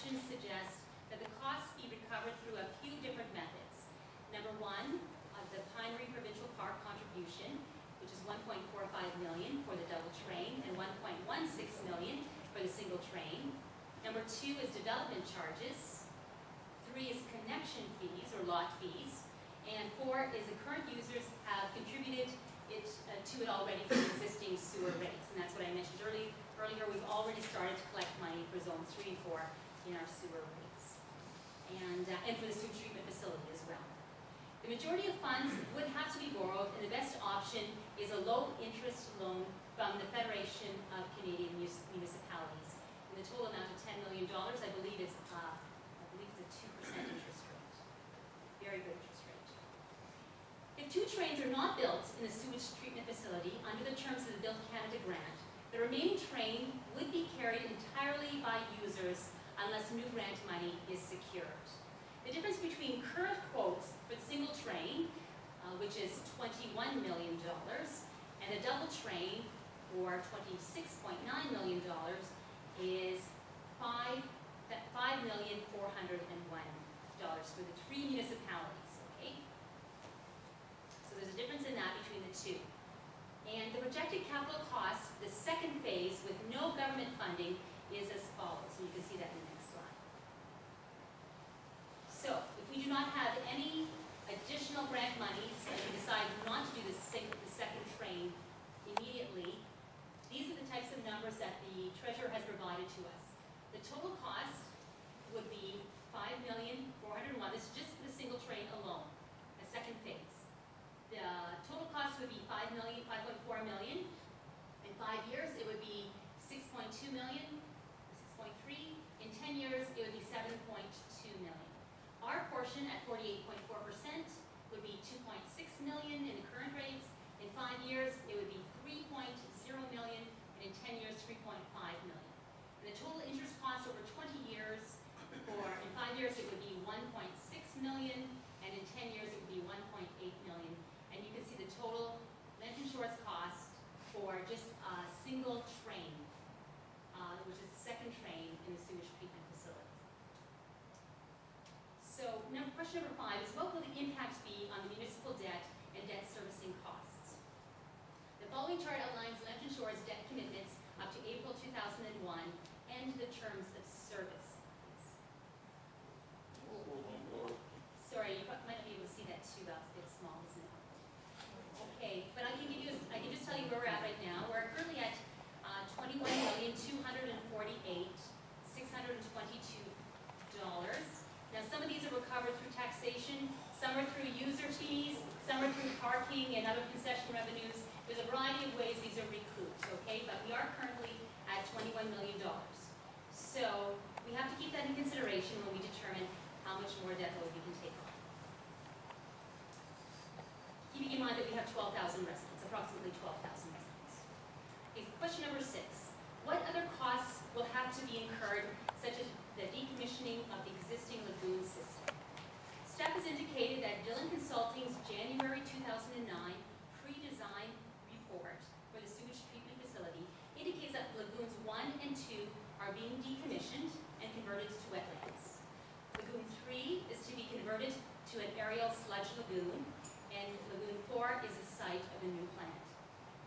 questions suggest that the costs be recovered through a few different methods. Number one, the Pinery Provincial Park contribution, which is $1.45 million for the double train and $1.16 million for the single train. Number two is development charges. Three is connection fees or lot fees. And four is the current users have contributed to it already from existing sewer rates. And that's what I mentioned earlier. We've already started to collect money for zones 3 and 4 in our sewer rates. And for the sewage treatment facility as well. The majority of funds would have to be borrowed, and the best option is a low-interest loan from the Federation of Canadian Municipalities. In the total amount of $10 million, I believe it's a 2% interest rate. Very good interest rate. If 2 trains are not built in the sewage treatment facility under the terms of the Build Canada grant, the remaining train would be carried entirely by users unless new grant money is secured. The difference between current quotes for the single train, which is $21 million, and a double train for $26.9 million is $5,401 for the 3 municipalities, okay? So there's a difference in that between the two. And the projected capital cost, the second phase with no government funding, is as follows. And you can see that in the next slide. So if we do not have any additional grant monies and we decide not to do the second train immediately, these are the types of numbers that the treasurer has provided to us. The total cost would be $5,401,000. This is just for the single train alone, the second phase. The total cost would be $5.4 million. In 5 years, it would be $6.2 million, 6.3. In 10 years, it would be $7.2 million. Our portion at 48.4% would be $2.6 million in the current rates. In 5 years, it would be $3.0 million, and in 10 years, $3.5 million. And the total interest cost over 20 years, in 5 years, it would be $1.6 million, and in 10 years, it would be $1.8 million. And you can see the total Lantern Shore's cost for just a single train, which is the second train in the sewage treatment facility. So question number 5 is, what will the impact be on the municipal debt and debt servicing costs? The following chart outlines Lantern Shore's debt commitments up to April 2001 and the terms of service. Sorry, you might not be able to see that too. That's a bit small, isn't it? Okay, but I can just tell you where we're at right now. We're currently at $21,248,622. Now, some of these are recovered through taxation, some are through user fees, some are through parking and other concession revenues. There's a variety of ways these are recouped, okay? But we are currently at $21 million. So we have to keep that in consideration when we determine how much more debt load we can take on. Keeping in mind that we have 12,000 residents, approximately 12,000 residents. Okay, question number 6. What other costs will have to be incurred, such as the decommissioning of the existing lagoon system? Staff has indicated that Dillon Consulting's January 2009 pre-design report for the sewage treatment facility indicates that lagoons 1 and 2 are being decommissioned and converted to wetlands. Lagoon 3 is to be converted to an aerial sludge lagoon, and Lagoon 4 is the site of a new plant.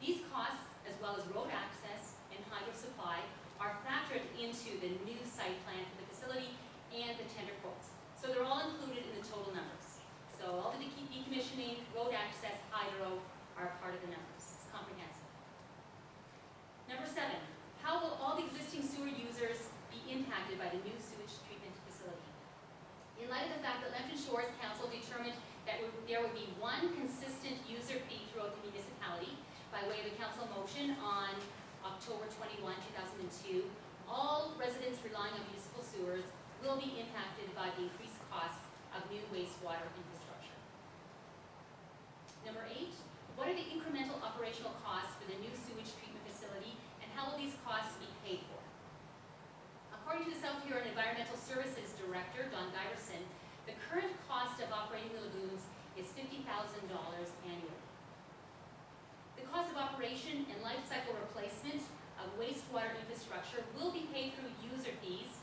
These costs, as well as road access and hydro supply, are factored into the new site plan for the facility and the tender quotes. So they're all included in the total numbers. So all the decommissioning, road access, hydro are part of the numbers. It's comprehensive. Number 7, how will all the existing sewer users be impacted by the new sewage treatment facility? In light of the fact that Lantern Shore's Council determined that there would be one consistent user fee throughout the municipality by way of a council motion on October 21, 2002, all residents relying on municipal sewers will be impacted by the increased costs of new wastewater infrastructure. Number 8, what are the incremental operational costs for the new sewage treatment facility, and how will these costs be paid for? According to the South Huron Environmental Services Director, Don Giverson, the current cost of operating the lagoons is $50,000 annually. The cost of operation and life cycle replacement of wastewater infrastructure will be paid through user fees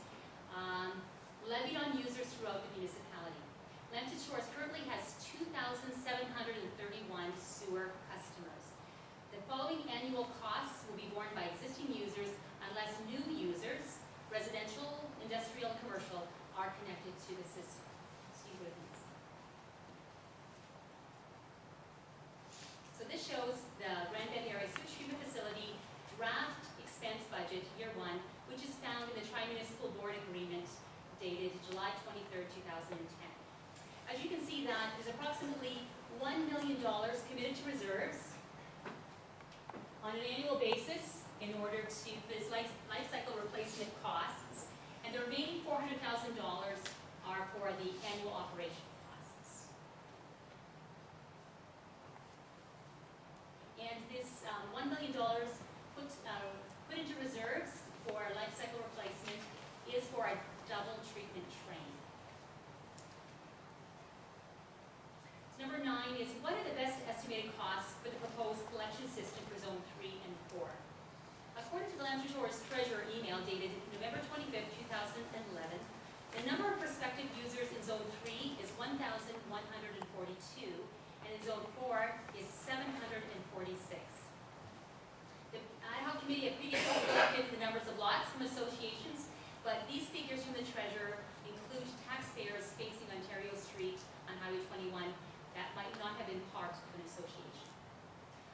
annual costs will be borne by existing users unless new users, residential, industrial, and commercial, are connected to the system. See what it means. So this shows the Grand Bend Area Sewage Treatment Facility draft expense budget year 1, which is found in the Tri-Municipal Board Agreement dated July 23rd, 2010. As you can see that there's approximately $1 million committed to reserves on an annual basis in order to this life cycle replacement costs, and the remaining $400,000 are for the annual operation costs. And this $1 million put into reserves for life cycle replacement is for a double treatment train. So number 9 is, what are the best estimated costs for the proposed collection system for Zone 3 and 4? According to the WestShore's Treasurer email dated November 25th, 2011, the number of prospective users in Zone 3 is 1,142, and in Zone 4 is 746. The AdHoc Committee had previously collected the numbers of lots from associations, but these figures from the Treasurer include taxpayers facing Ontario Street on Highway 21 that might not have been part of an association.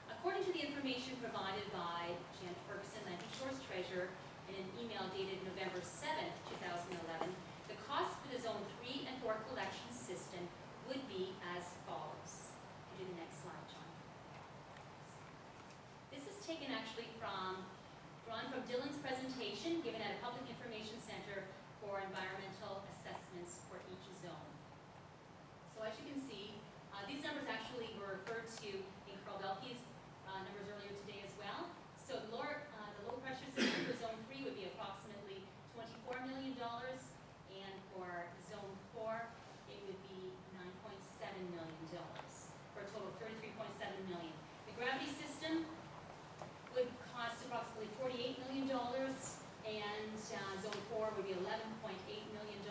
According to the information provided by Janet Ferguson, WestShore's Treasurer, in an email dated November 7th, 2011, the cost for the Zone 3 and 4 collection system would be as follows. Could you do the next slide, John? This is taken actually drawn from Dylan's presentation given at a public information center for environmental assessments for each zone. So as you can see, these numbers actually were referred to in Carl Belkey's numbers earlier today as well. So the low pressure system for Zone 3 would be approximately $24 million, and for Zone 4 it would be $9.7 million, for a total of $33.7 million. The gravity system would cost approximately $48 million, and Zone 4 would be $11.8 million,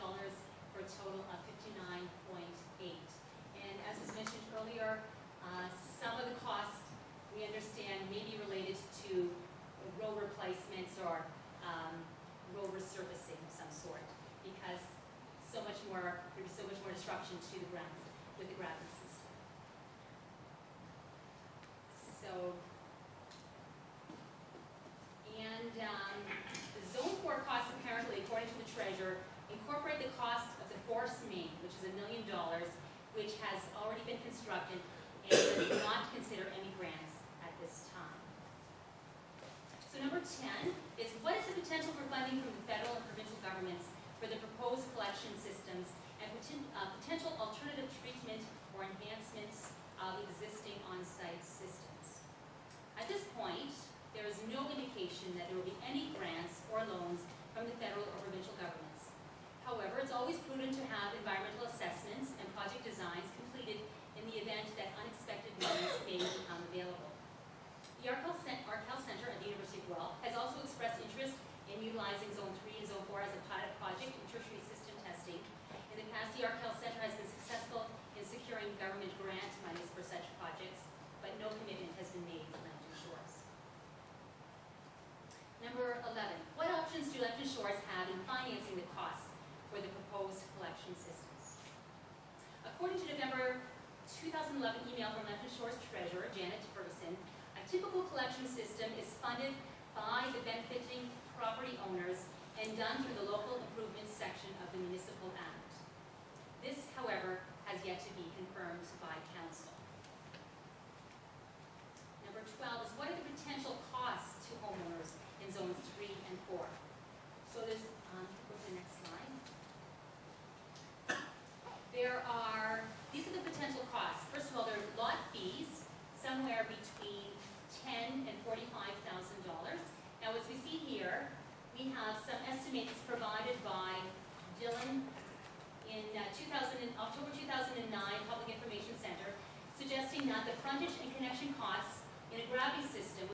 for a total of $59.8 million. And as was mentioned earlier, some of the costs we understand may be related to road replacements or road resurfacing of some sort, because there'd be so much more disruption to the ground with the gravity system. So, and the Zone 4 costs apparently, according to the Treasurer, incorporate the cost of the force main, which is $1 million, which has already been constructed and does not consider any grants at this time. So number 10 is, what is the potential for funding from the federal and provincial governments for the proposed collection systems and potential alternative treatment or enhancements of existing on-site systems? At this point, there is no indication that there will be any grants or loans from the federal or provincial governments. However, it's always prudent to have environmental assessments and project designs completed in the event that unexpected monies may become available. The Arkell Center at the University of Guelph has also expressed interest in utilizing Zone 3 and Zone 4 as a pilot project in tertiary system testing. In the past, the Arkell Center has been successful in securing government grant monies for such projects, but no commitment has been made from Lambton Shores. Number 11, what options do Lambton Shores have in financing the costs for the proposed collection systems? According to November 2011 email from Lambton Shores Treasurer, Janet Ferguson, a typical collection system is funded by the benefiting property owners and done through the local improvements section of the Municipal Act. This, however, has yet to be confirmed by Council. Number 12 is, what are the potential costs to homeowners in Zones 3 and 4? So there's, go to the next slide. These are the potential costs. First of all, there are lot fees, somewhere between $10,000 and $45,000. Now, as we see here, we have some estimates provided by Dylan in October 2009 Public Information Center, suggesting that the frontage and connection costs in a gravity system